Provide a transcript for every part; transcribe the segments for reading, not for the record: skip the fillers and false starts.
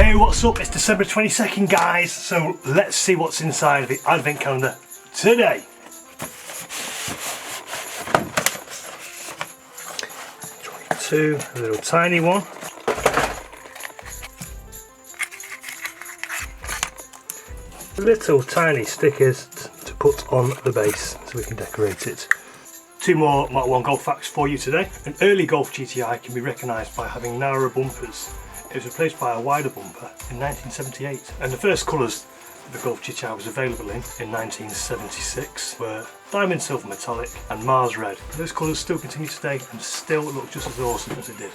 Hey, what's up? It's December 22nd, guys. So let's see what's inside the advent calendar today. A little tiny one. Little tiny stickers to put on the base so we can decorate it. Two more Mark 1 golf facts for you today. An early Golf GTI can be recognised by having narrower bumpers. It was replaced by a wider bumper in 1978, and the first colours the Golf GTI was available in 1976 were Diamond Silver Metallic and Mars Red. Those colours still continue today and still look just as awesome as it did.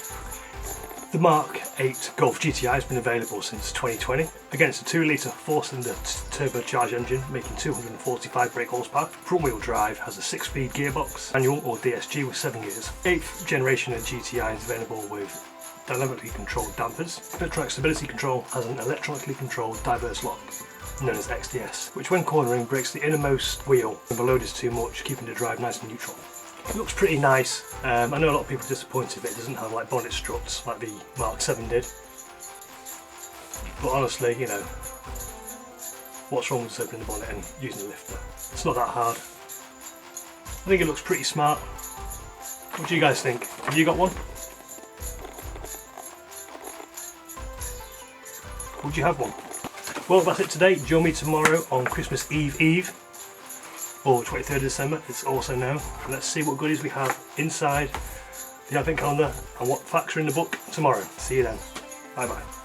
The Mark 8 Golf GTI has been available since 2020 against a 2 litre 4-cylinder turbocharged engine making 245 brake horsepower. Front wheel drive has a 6-speed gearbox, manual or DSG with 7 gears. 8th generation of GTI is available with dynamically controlled dampers. Electronic stability control has an electronically controlled diverse lock, known as XDS, which when cornering breaks the innermost wheel when the load is too much, keeping the drive nice and neutral. It looks pretty nice. I know a lot of people are disappointed that it doesn't have like bonnet struts like the Mark 7 did. But honestly, you know, what's wrong with opening the bonnet and using a lifter? It's not that hard. I think it looks pretty smart. What do you guys think? Have you got one? Would you have one? Well, that's it today. Join me tomorrow on Christmas Eve, or 23rd of December, it's also known. Let's see what goodies we have inside the advent calendar and what facts are in the book tomorrow. See you then. Bye bye.